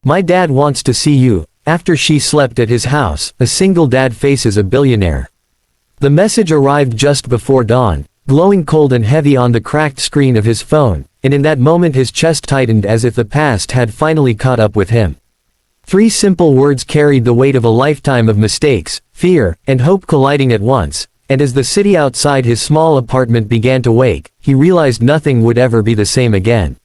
My dad wants to see you." After she slept at his house, a single dad faces a billionaire. The message arrived just before dawn, glowing cold and heavy on the cracked screen of his phone, and in that moment his chest tightened as if the past had finally caught up with him. 3 simple words carried the weight of a lifetime of mistakes, fear, and hope colliding at once, and as the city outside his small apartment began to wake, he realized nothing would ever be the same again.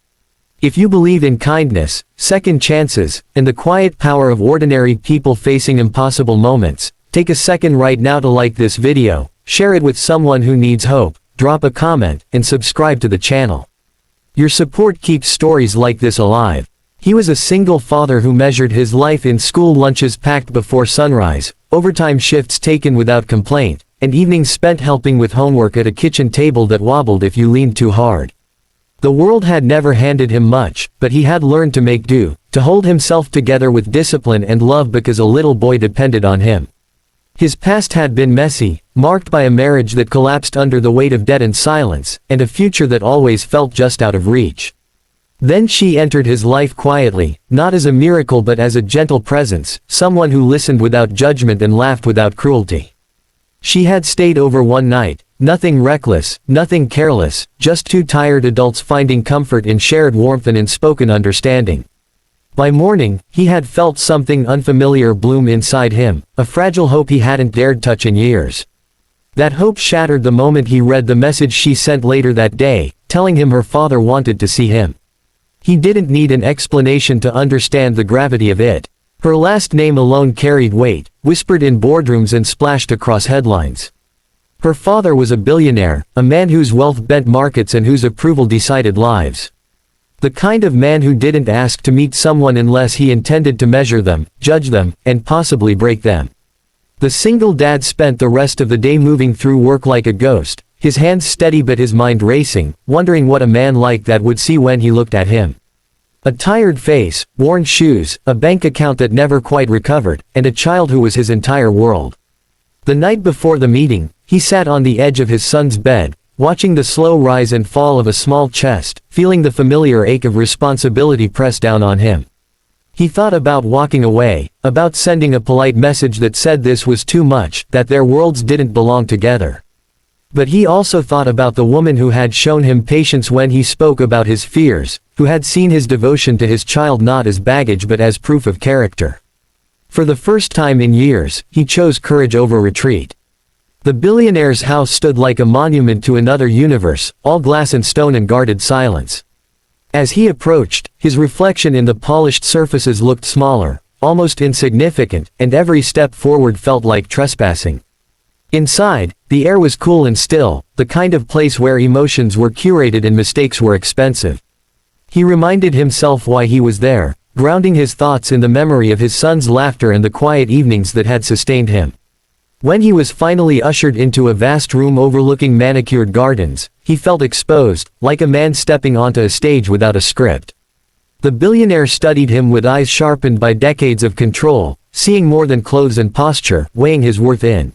If you believe in kindness, second chances, and the quiet power of ordinary people facing impossible moments, take a second right now to like this video, share it with someone who needs hope, drop a comment, and subscribe to the channel. Your support keeps stories like this alive. He was a single father who measured his life in school lunches packed before sunrise, overtime shifts taken without complaint, and evenings spent helping with homework at a kitchen table that wobbled if you leaned too hard. The world had never handed him much, but he had learned to make do, to hold himself together with discipline and love because a little boy depended on him. His past had been messy, marked by a marriage that collapsed under the weight of debt and silence, and a future that always felt just out of reach. Then she entered his life quietly, not as a miracle but as a gentle presence, someone who listened without judgment and laughed without cruelty. She had stayed over one night, nothing reckless, nothing careless, just 2 tired adults finding comfort in shared warmth and unspoken understanding. By morning, he had felt something unfamiliar bloom inside him, a fragile hope he hadn't dared touch in years. That hope shattered the moment he read the message she sent later that day, telling him her father wanted to see him. He didn't need an explanation to understand the gravity of it. Her last name alone carried weight, whispered in boardrooms and splashed across headlines. Her father was a billionaire, a man whose wealth bent markets and whose approval decided lives. The kind of man who didn't ask to meet someone unless he intended to measure them, judge them, and possibly break them. The single dad spent the rest of the day moving through work like a ghost, his hands steady but his mind racing, wondering what a man like that would see when he looked at him. A tired face, worn shoes, a bank account that never quite recovered, and a child who was his entire world. The night before the meeting, he sat on the edge of his son's bed, watching the slow rise and fall of a small chest, feeling the familiar ache of responsibility press down on him. He thought about walking away, about sending a polite message that said this was too much, that their worlds didn't belong together. But he also thought about the woman who had shown him patience when he spoke about his fears, who had seen his devotion to his child not as baggage but as proof of character. For the first time in years, he chose courage over retreat. The billionaire's house stood like a monument to another universe, all glass and stone and guarded silence. As he approached, his reflection in the polished surfaces looked smaller, almost insignificant, and every step forward felt like trespassing. Inside, the air was cool and still, the kind of place where emotions were curated and mistakes were expensive. He reminded himself why he was there, grounding his thoughts in the memory of his son's laughter and the quiet evenings that had sustained him. When he was finally ushered into a vast room overlooking manicured gardens, he felt exposed, like a man stepping onto a stage without a script. The billionaire studied him with eyes sharpened by decades of control, seeing more than clothes and posture, weighing his worth in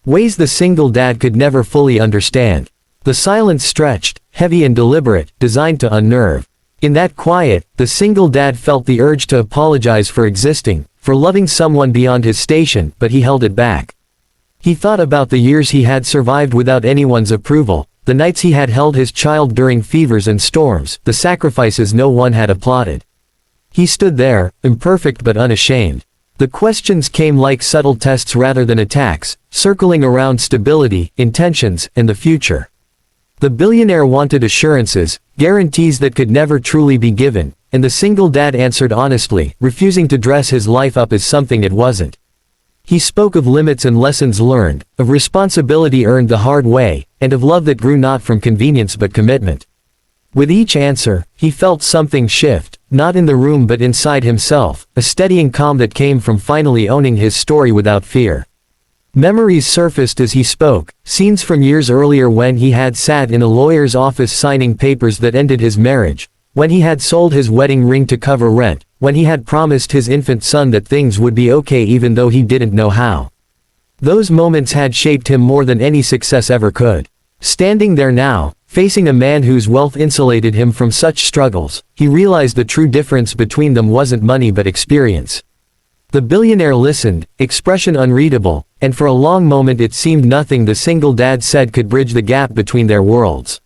ways the single dad could never fully understand. The silence stretched, heavy and deliberate, designed to unnerve. In that quiet, the single dad felt the urge to apologize for existing, for loving someone beyond his station, but he held it back. He thought about the years he had survived without anyone's approval, the nights he had held his child during fevers and storms, the sacrifices no one had applauded. He stood there, imperfect but unashamed. The questions came like subtle tests rather than attacks, circling around stability, intentions, and the future. The billionaire wanted assurances, guarantees that could never truly be given, and the single dad answered honestly, refusing to dress his life up as something it wasn't. He spoke of limits and lessons learned, of responsibility earned the hard way, and of love that grew not from convenience but commitment. With each answer, he felt something shift, not in the room but inside himself, a steadying calm that came from finally owning his story without fear. Memories surfaced as he spoke, scenes from years earlier when he had sat in a lawyer's office signing papers that ended his marriage, when he had sold his wedding ring to cover rent, when he had promised his infant son that things would be okay even though he didn't know how. Those moments had shaped him more than any success ever could. Standing there now, Facing a man whose wealth insulated him from such struggles, he realized the true difference between them wasn't money but experience. The billionaire listened, expression unreadable, and for a long moment it seemed nothing the single dad said could bridge the gap between their worlds.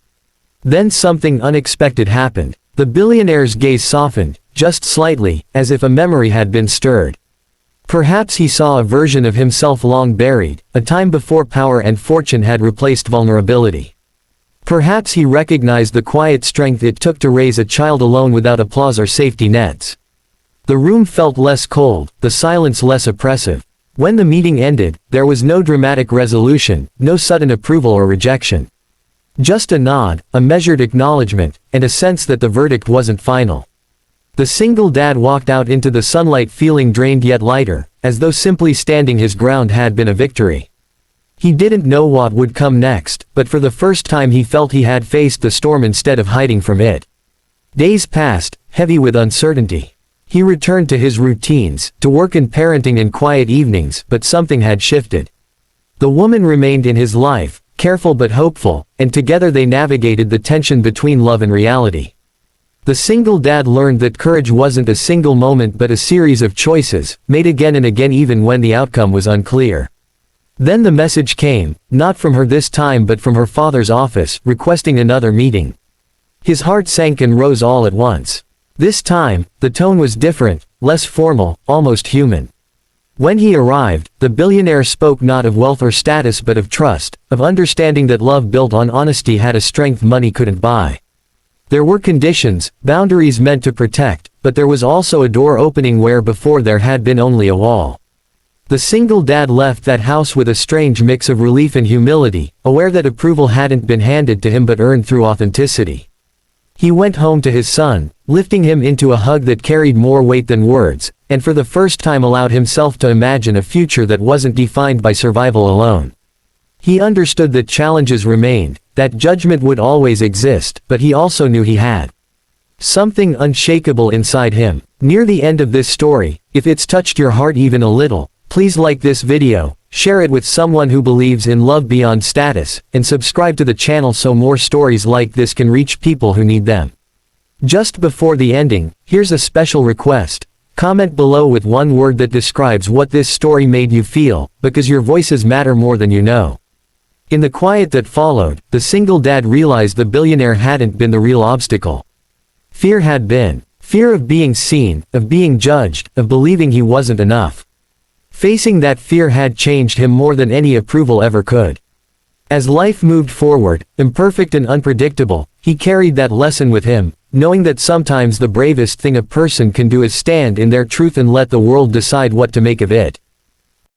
Then something unexpected happened. The billionaire's gaze softened, just slightly, as if a memory had been stirred. Perhaps he saw a version of himself long buried, a time before power and fortune had replaced vulnerability. Perhaps he recognized the quiet strength it took to raise a child alone without applause or safety nets. The room felt less cold, the silence less oppressive. When the meeting ended, there was no dramatic resolution, no sudden approval or rejection. Just a nod, a measured acknowledgement, and a sense that the verdict wasn't final. The single dad walked out into the sunlight feeling drained yet lighter, as though simply standing his ground had been a victory. He didn't know what would come next, but for the first time he felt he had faced the storm instead of hiding from it. Days passed, heavy with uncertainty. He returned to his routines, to work and parenting and quiet evenings, but something had shifted. The woman remained in his life, careful but hopeful, and together they navigated the tension between love and reality. The single dad learned that courage wasn't a single moment but a series of choices, made again and again even when the outcome was unclear. Then the message came, not from her this time but from her father's office, requesting another meeting. His heart sank and rose all at once. This time, the tone was different, less formal, almost human. When he arrived, the billionaire spoke not of wealth or status but of trust, of understanding that love built on honesty had a strength money couldn't buy. There were conditions, boundaries meant to protect, but there was also a door opening where before there had been only a wall. The single dad left that house with a strange mix of relief and humility, aware that approval hadn't been handed to him but earned through authenticity. He went home to his son, lifting him into a hug that carried more weight than words, and for the first time allowed himself to imagine a future that wasn't defined by survival alone. He understood that challenges remained, that judgment would always exist, but he also knew he had something unshakable inside him. Near the end of this story, if it's touched your heart even a little, please like this video, share it with someone who believes in love beyond status, and subscribe to the channel so more stories like this can reach people who need them. Just before the ending, here's a special request. Comment below with one word that describes what this story made you feel, because your voices matter more than you know. In the quiet that followed, the single dad realized the billionaire hadn't been the real obstacle. Fear had been. Fear of being seen, of being judged, of believing he wasn't enough. Facing that fear had changed him more than any approval ever could. As life moved forward, imperfect and unpredictable, he carried that lesson with him, knowing that sometimes the bravest thing a person can do is stand in their truth and let the world decide what to make of it.